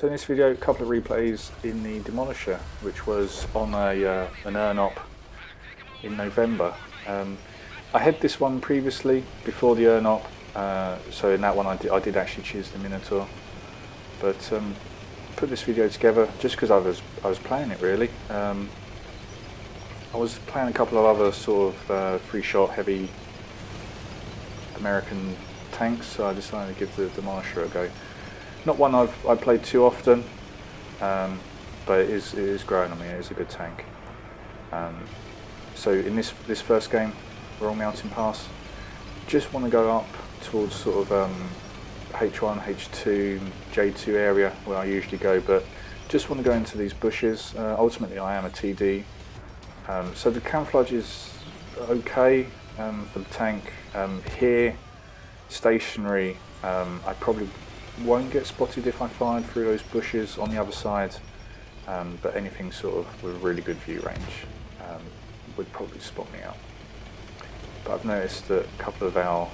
So in this video, a couple of replays in the Demolisher, which was on an Urnop in November. I had this one previously before the Urnop, so in that one I did actually choose the Minotaur, but put this video together just because I was playing it really. I was playing a couple of other sort of free shot heavy American tanks, so I decided to give the Demolisher a go. Not one I've played too often, but it is growing on me. It is a good tank. So in this first game, we're on Mountain Pass. Just want to go up towards sort of H1, H2, J2 area where I usually go, but just want to go into these bushes. Ultimately, I am a TD, so the camouflage is okay for the tank. Here, stationary, I probably won't get spotted if I fired through those bushes on the other side, but anything sort of with really good view range would probably spot me out. But I've noticed that a couple of our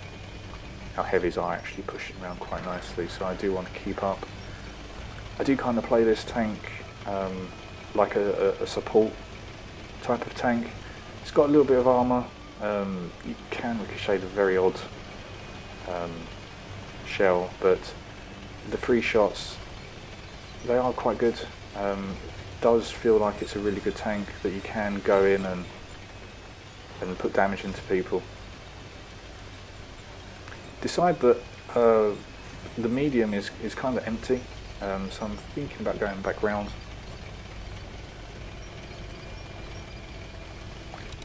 heavies are actually pushing around quite nicely, so I do want to keep up. I do kind of play this tank like a support type of tank. It's got a little bit of armour. You can ricochet a very odd shell, but the free shots, they are quite good. Does feel like it's a really good tank that you can go in and put damage into people. Decide that the medium is kind of empty, so I'm thinking about going back round.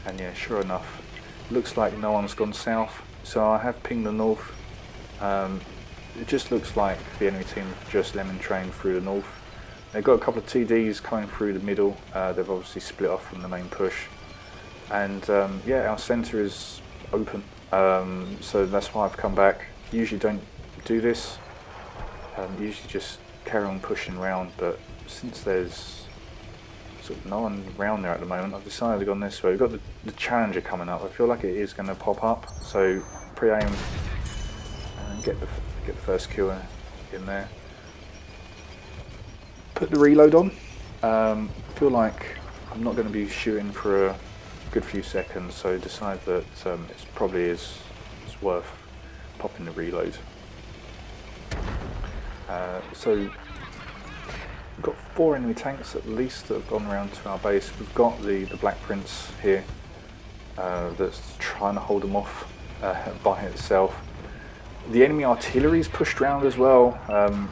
And yeah, sure enough, looks like no one's gone south, so I have pinged the north. It just looks like the enemy team have just lemon trained through the north. They've got a couple of TDs coming through the middle. They've obviously split off from the main push, and yeah, our centre is open, so that's why I've come back. Usually don't do this, usually just carry on pushing round, but since there's sort of no one around there at the moment, I've decided to go on this way. We've got the Challenger coming up. I feel like it is going to pop up, so pre-aim and get the first kill in there. Put the reload on. Feel like I'm not going to be shooting for a good few seconds, so decide that it probably is worth popping the reload. So we've got 4 enemy tanks at least that have gone around to our base. We've got the Black Prince here that's trying to hold them off by itself. The enemy artillery's pushed round as well.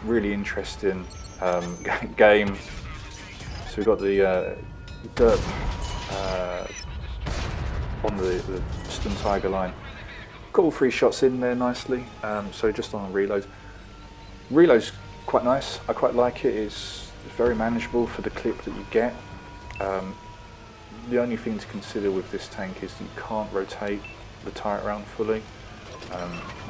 Really interesting game. So we've got the derp on the Stun Tiger line. Got all 3 shots in there nicely. So just on a reload. Reload's quite nice. I quite like it. It's very manageable for the clip that you get. The only thing to consider with this tank is that you can't rotate the turret around fully.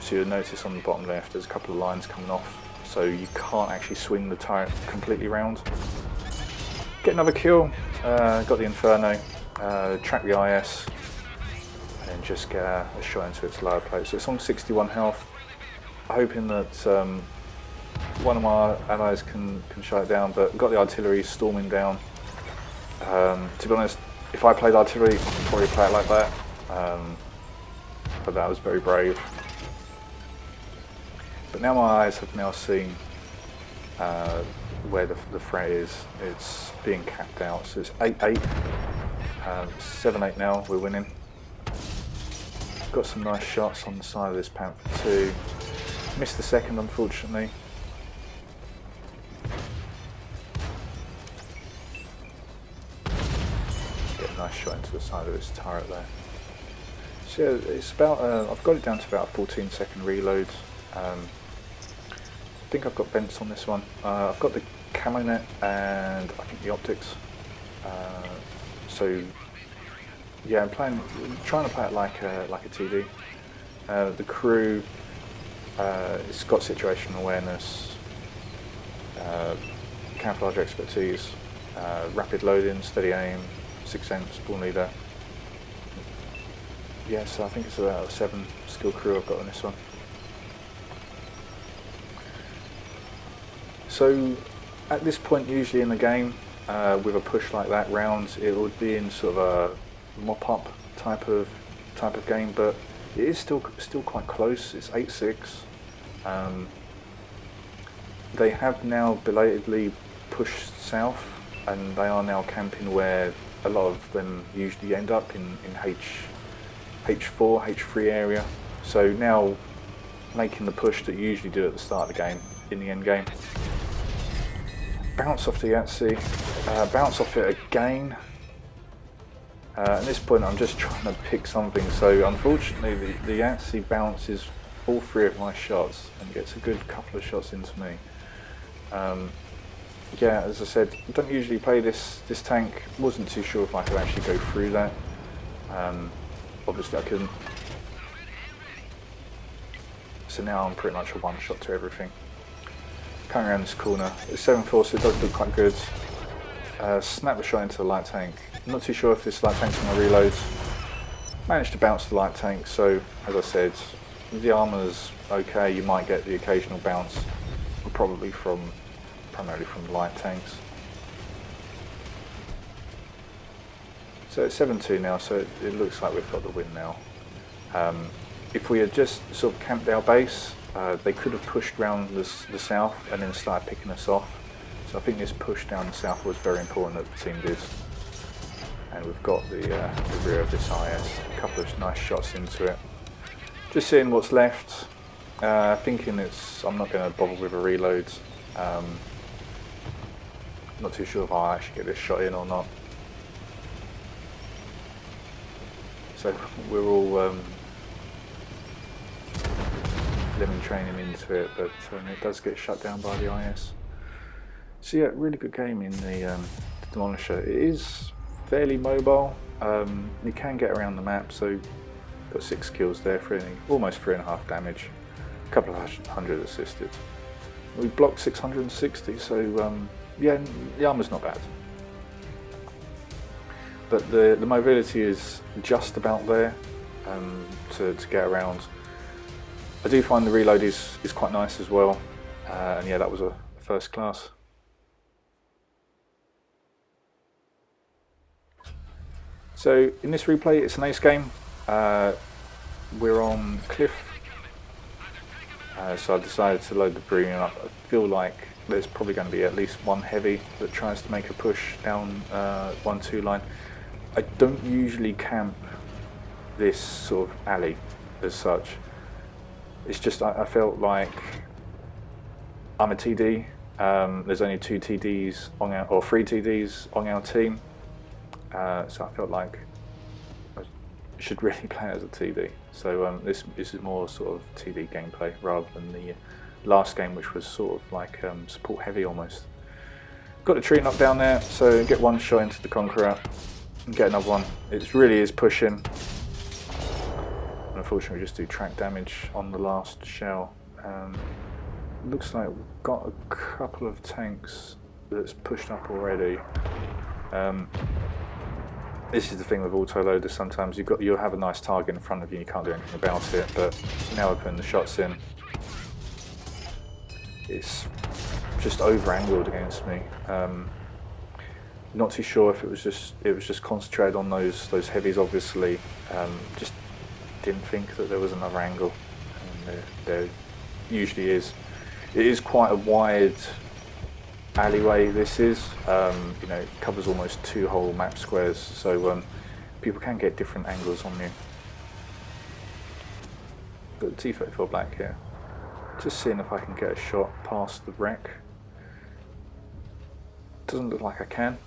So you'll notice on the bottom left there's a couple of lines coming off, so you can't actually swing the turret completely round. Get another kill, got the Inferno, track the IS, and then just get a shot into its lower plate. So it's on 61 health, hoping that one of my allies can shut it down, but got the artillery storming down. To be honest, if I played artillery, I'd probably play it like that. But that was very brave. But now my eyes have now seen where the fray is. It's being capped out, so it's 8-8, 7-8 now, we're winning. Got some nice shots on the side of this Panther too. Missed the second, unfortunately. Get a nice shot into the side of this turret there. So yeah, it's about, I've got it down to about a 14-second reload. I think I've got vents on this one. I've got the camo net and I think the optics. So yeah, I'm trying to play it like a TD. The crew, it's got situational awareness, camouflage expertise, rapid loading, steady aim, 6th spawn leader. Yeah, so I think it's about a 7 skill crew I've got on this one. So At this point, usually in the game, with a push like that round, it would be in sort of a mop-up type of game, but it is still quite close. It's 8-6. They have now belatedly pushed south, and they are now camping where a lot of them usually end up in H4, H3 area. So now making the push that you usually do at the start of the game, in the end game. Bounce off the Yahtzee, bounce off it again. At this point I'm just trying to pick something, so unfortunately the Yahtzee bounces all 3 of my shots and gets a good couple of shots into me. Yeah, as I said, I don't usually play this tank. Wasn't too sure if I could actually go through that. Obviously I couldn't. So now I'm pretty much a one shot to everything. Coming around this corner, it's 7-4, so it does look quite good. Snap the shot into the light tank. I'm not too sure if this light tank's going to reload. Managed to bounce the light tank, so as I said, the armour's okay. You might get the occasional bounce, probably primarily from light tanks. So it's 7-2 now, so it looks like we've got the win now. If we had just sort of camped our base, they could have pushed round the south and then started picking us off. So I think this push down the south was very important that the team did. And we've got the rear of this IS, a couple of nice shots into it. Just seeing what's left, thinking I'm not going to bother with a reload. Not too sure if I'll actually get this shot in or not. So we're all lemon training into it, but it does get shut down by the IS. So yeah, really good game in the Demolisher. It is fairly mobile. You can get around the map, so got 6 kills there for almost 3.5 damage, a couple of hundred assisted. We blocked 660, so yeah, the armour's not bad. But the mobility is just about there to get around. I do find the reload is quite nice as well, and yeah, that was a first class. So in this replay, it's an ace game. We're on Cliff, so I decided to load the premium up. I feel like there's probably going to be at least one heavy that tries to make a push down 1-2 line. I don't usually camp this sort of alley as such. It's just I felt like I'm a TD. There's only 2 TDs on or 3 TDs on our team, so I felt like I should really play as a TD. So this is more sort of TD gameplay rather than the last game, which was sort of like support heavy almost. Got the tree knocked down there, so get one shot into the Conqueror and get another one. It really is pushing. And unfortunately, we just do track damage on the last shell. Looks like we've got a couple of tanks that's pushed up already. This is the thing with autoloaders. Sometimes you'll have a nice target in front of you, and you can't do anything about it. But now we're putting the shots in. It's just over-angled against me. Not too sure if it was just concentrated on those heavies. Obviously, just didn't think that there was another angle. And there usually is. It is quite a wide alleyway. This is, you know, it covers almost 2 whole map squares, so people can get different angles on you. Got the T-34 black here. Just seeing if I can get a shot past the wreck. Doesn't look like I can.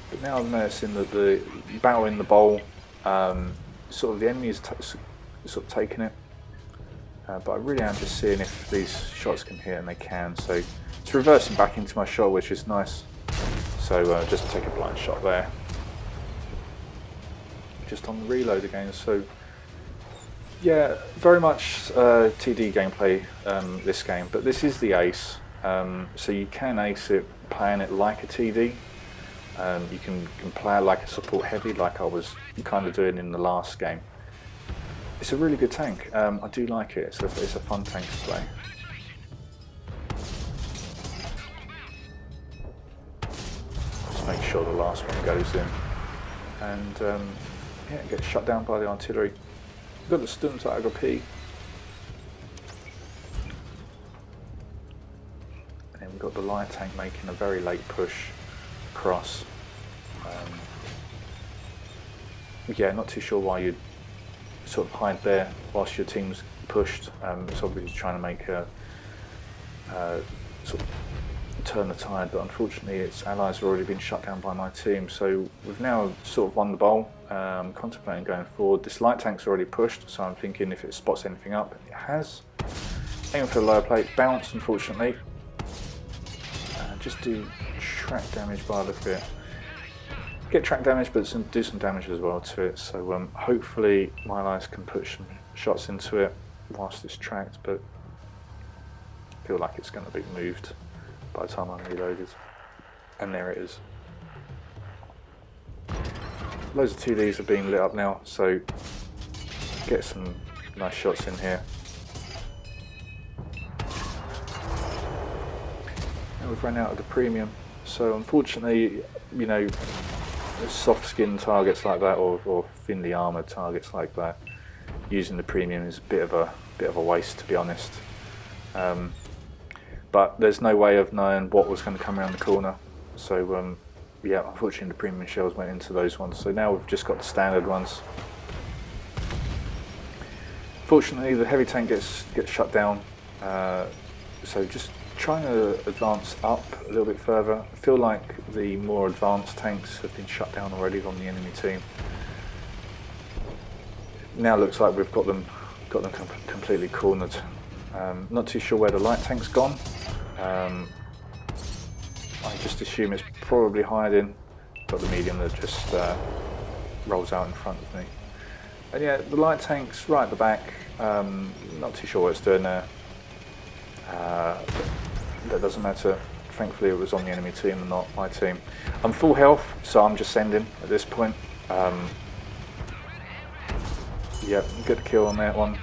But now I'm noticing that the battle in the bowl, sort of the enemy is sort of taking it. But I really am just seeing if these shots can hit, and they can. So it's reversing back into my shot, which is nice. So just take a blind shot there. Just on the reload again. So yeah, very much TD gameplay this game, but this is the ace. So you can ace it playing it like a TD. You can play it like a support heavy, like I was kind of doing in the last game. It's a really good tank. I do like it. It's a fun tank to play. last one goes in, and yeah, it gets shut down by the artillery. We've got the Sturmtiger P, and then we've got the light tank making a very late push across. Yeah, not too sure why you'd sort of hide there whilst your team's pushed. It's obviously trying to make a sort of turn the tide, but unfortunately its allies have already been shut down by my team. So we've now sort of won the bowl. Contemplating going forward. This light tank's already pushed, so I'm thinking if it spots anything up, it has. Aiming for the lower plate, bounce unfortunately. Just do track damage by the look of it. Get track damage, but do some damage as well to it. So hopefully my allies can put some shots into it whilst it's tracked, but I feel like it's going to be moved by the time I'm reloaded. And there it is. Loads of TDs are being lit up now, so get some nice shots in here. And we've run out of the premium, so unfortunately, you know, soft skin targets like that, or thinly armoured targets like that, using the premium is a bit of a waste, to be honest. But there's no way of knowing what was going to come around the corner, so yeah, unfortunately the premium shells went into those ones, so now we've just got the standard ones. Fortunately the heavy tank gets shut down, so just trying to advance up a little bit further. I feel like the more advanced tanks have been shut down already on the enemy team. Now looks like we've got them completely cornered. Not too sure where the light tank's gone. I just assume it's probably hiding. Got the medium that just rolls out in front of me. And yeah, the light tank's right at the back. Not too sure what it's doing there. That doesn't matter. Thankfully it was on the enemy team and not my team. I'm full health, so I'm just sending at this point. Yeah, good kill on that one.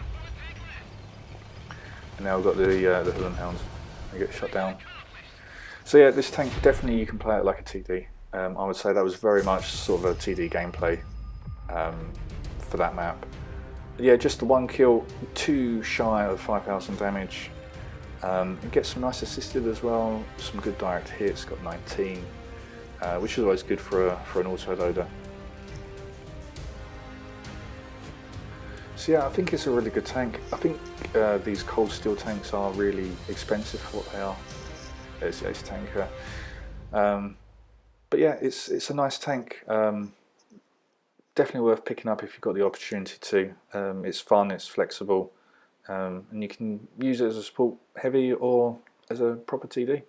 And now we've got the Hullen Hounds. They get shut down. So yeah, this tank, definitely you can play it like a TD. I would say that was very much sort of a TD gameplay for that map. Yeah, just the one kill, too shy of 5,000 damage. It gets some nice assisted as well, some good direct hits, got 19, which is always good for an autoloader. So yeah, I think it's a really good tank. I think these cold steel tanks are really expensive for what they are. It's Ace Tanker. But yeah, it's a nice tank. Definitely worth picking up if you've got the opportunity to. It's fun, it's flexible, and you can use it as a support heavy or as a proper TD.